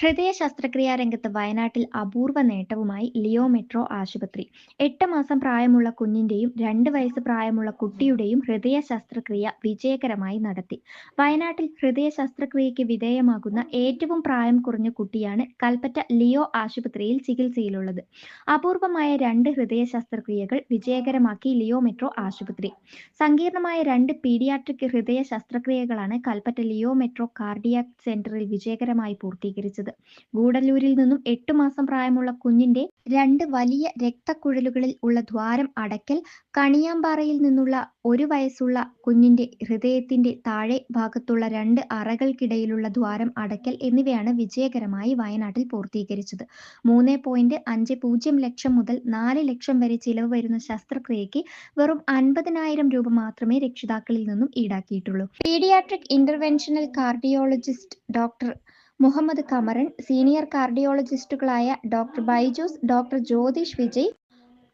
ഹൃദയ ശസ്ത്രക്രിയാ രംഗത്ത് വയനാട്ടിൽ അപൂർവ നേട്ടവുമായി ലിയോ മെട്രോ ആശുപത്രി. 8 മാസം പ്രായമുള്ള കുഞ്ഞിന്റെയും 2 വയസ്സ് പ്രായമുള്ള കുട്ടിയുടെയും ഹൃദയ ശസ്ത്രക്രിയ വിജയകരമായി നടത്തി. വയനാട്ടിൽ ഹൃദയ ശസ്ത്രക്രിയയ്ക്ക് വിധേയമാകുന്ന ഏറ്റവും പ്രായം കുറഞ്ഞ കുട്ടിയാണ് കൽപ്പറ്റ ലിയോ ആശുപത്രിയിൽ ചികിത്സയിലുള്ളത്. അപൂർവമായ 2 ഹൃദയ ശസ്ത്രക്രിയകൾ വിജയകരമാക്കി ലിയോ മെട്രോ ആശുപത്രി. സങ്കീർണമായ 2 പീഡിയാട്രിക് ഹൃദയ ശസ്ത്രക്രിയകളാണ് കൽപ്പറ്റ ലിയോ മെട്രോ കാർഡിയാക് സെന്ററിൽ വിജയകരമായി പൂർത്തീകരിച്ചത്. ഗൂഡല്ലൂരിൽ നിന്നും 8 മാസം പ്രായമുള്ള കുഞ്ഞിന്റെ 2 വലിയ രക്തക്കുഴലുകളിൽ ഉള്ള ദ്വാരം അടയ്ക്കൽ, കണിയാമ്പാറയിൽ നിന്നുള്ള 1 വയസ്സുള്ള കുഞ്ഞിന്റെ ഹൃദയത്തിന്റെ താഴെ ഭാഗത്തുള്ള 2 അറകൾക്കിടയിലുള്ള ദ്വാരം അടയ്ക്കൽ എന്നിവയാണ് വിജയകരമായി വയനാട്ടിൽ പൂർത്തീകരിച്ചത്. 3.50 ലക്ഷം മുതൽ 4 ലക്ഷം വരെ ചിലവ് വരുന്ന ശസ്ത്രക്രിയയ്ക്ക് വെറും 50,000 രൂപ മാത്രമേ രക്ഷിതാക്കളിൽ നിന്നും ഈടാക്കിയിട്ടുള്ളൂ. Paediatric interventional cardiologist doctor Muhammad Kamaran, senior കാർഡിയോളജിസ്റ്റുകളായ ഡോക്ടർ ബൈജൂസ്, ഡോക്ടർ ജ്യോതിഷ് വിജയ്,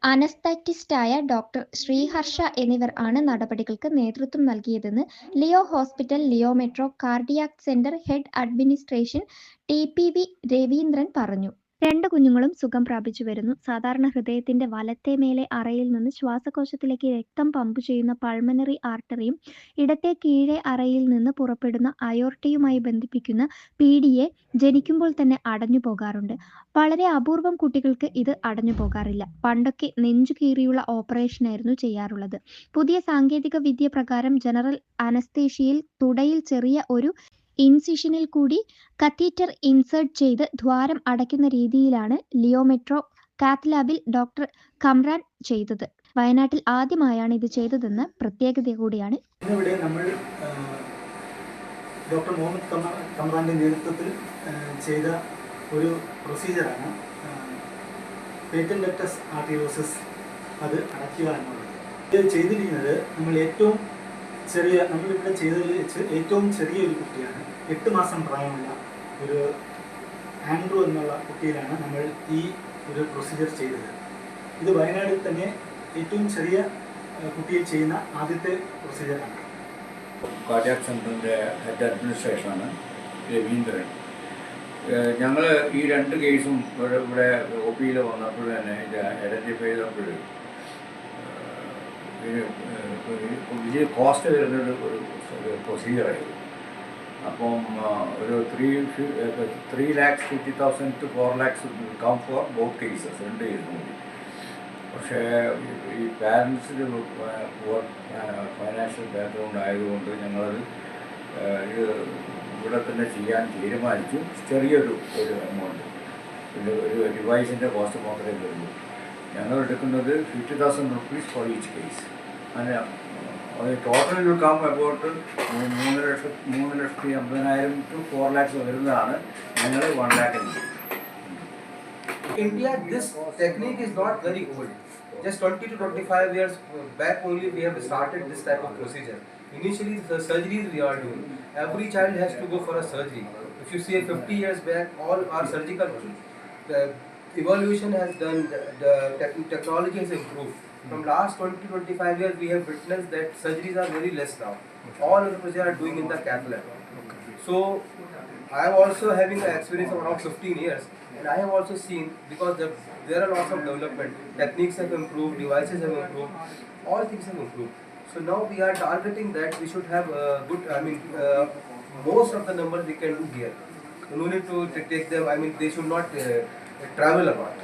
അനസ്തറ്റിസ്റ്റായ ഡോക്ടർ ശ്രീഹർഷ എന്നിവർ ആണ് നടപടികൾക്ക് നേതൃത്വം നൽകിയതെന്ന് Leo hospital Leo metro cardiac centre head administration TPV Raveendran പറഞ്ഞു. 2 കുഞ്ഞുങ്ങളും സുഖം പ്രാപിച്ചു വരുന്നു. സാധാരണ ഹൃദയത്തിന്റെ വലത്തെ മേലെ അറയിൽ നിന്ന് ശ്വാസകോശത്തിലേക്ക് രക്തം പമ്പ് ചെയ്യുന്ന പൾമനറി ആർട്ടറിയും ഇടത്തെ കീഴേ അറയിൽ നിന്ന് പുറപ്പെടുന്ന അയോർട്ടയുമായി ബന്ധിപ്പിക്കുന്ന PDA ജനിക്കുമ്പോൾ തന്നെ അടഞ്ഞു പോകാറുണ്ട്. വളരെ അപൂർവം കുട്ടികൾക്ക് ഇത് അടഞ്ഞു പോകാറില്ല. പണ്ടൊക്കെ നെഞ്ചു കീറിയുള്ള ഓപ്പറേഷനായിരുന്നു ചെയ്യാറുള്ളത്. പുതിയ സാങ്കേതിക വിദ്യ പ്രകാരം ജനറൽ അനസ്തേഷ്യയിൽ തുടയിൽ ചെറിയ ഒരു ഇൻസിഷനിൽ കൂടി കത്തീറ്റർ ഇൻസേർട്ട് ചെയ്ത് ദ്വാരം അടയ്ക്കുന്ന രീതിയിലാണ് ലിയോ മെട്രോ കാത്ത് ലാബിൽ ഡോക്ടർ കമ്രാൻ ചെയ്തത്. വയനാട്ടിൽ ആദ്യമായാണ് ഇത് ചെയ്തതെന്ന പ്രത്യേകത കൂടിയാണ്. ഇവിടെ നമ്മൾ ഡോക്ടർ മുഹമ്മദ് കമ്രാന്റെ നേതൃത്വത്തിൽ ചെയ്ത ഒരു പ്രൊസീജിയറാണ് പേറ്റന്റ് ഡക്ടസ് ആർട്ടീരിയോസിസ് അത് അടയ്ക്കുക എന്നുള്ളത്. ഇത് ചെയ്തിരിക്കുന്നത് നമ്മളിവിടെ ചെയ്തതിൽ വെച്ച് ഏറ്റവും ചെറിയൊരു കുട്ടിയാണ്. 8 മാസം പ്രായമുള്ള ഒരു ആൻഡ്രൂ എന്നുള്ള കുട്ടിയിലാണ് നമ്മൾ ഈ ഒരു പ്രൊസീജിയർ ചെയ്തത്. ഇത് വയനാട്ടിൽ തന്നെ ഏറ്റവും ചെറിയ കുട്ടിയിൽ ചെയ്യുന്ന ആദ്യത്തെ പ്രൊസീജിയറാണ്. കാർഡിയാക് സെൻ്ററിൻ്റെ ഹെഡ് അഡ്മിനിസ്ട്രേഷനാണ് രവീന്ദ്രൻ. ഞങ്ങൾ ഈ 2 കേസും ഇവിടെ OP-യിൽ വന്നപ്പോൾ തന്നെ ഇത് ഐഡൻറ്റിഫൈ ചെയ്തപ്പോൾ വലിയ കോസ്റ്റ് വരുന്നൊരു പ്രൊസീജിയറായിരുന്നു. അപ്പം ഒരു 3,50,000 to 4 lakhs come for both cases, 2 കേസും കൂടി. പക്ഷേ ഈ പാരൻസിന് ഫൈനാൻഷ്യൽ ബാക്ക്ഗ്രൗണ്ട് ആയതുകൊണ്ട് ഞങ്ങളത് ഇത് ഇവിടെ തന്നെ ചെയ്യാൻ തീരുമാനിച്ചു. ചെറിയൊരു എമൗണ്ട്, പിന്നെ ഒരു ഡിവൈസിൻ്റെ കോസ്റ്റ് മാത്രമേ വരുള്ളൂ. ഞങ്ങൾ എടുക്കുന്നത് 50,000 rupees ഫോർ ഈച്ച് കേസ്. അങ്ങനെ total will come about 3,50,000 to 4 lakhs വരുന്നതാണ്. ഞങ്ങൾ 1 lakh ഉണ്ട്. India, this technique is not very old. Just 20 to 25 years back only we have started this type of procedure. Initially the surgeries we are doing. Every child has to go for a surgery. If you see 50 years back, all our surgical evolution has done, the technology has improved. From last 20 to 25 years we have witnessed that surgeries are very less now. All of the procedures are doing in the cath lab. So I am also having an experience of around 15 years, and I have also seen, because there are lots of development, techniques have improved, devices have improved, all things have improved. So now we are targeting that we should have most of the numbers we can do here. No need to take them, they should not travel a lot.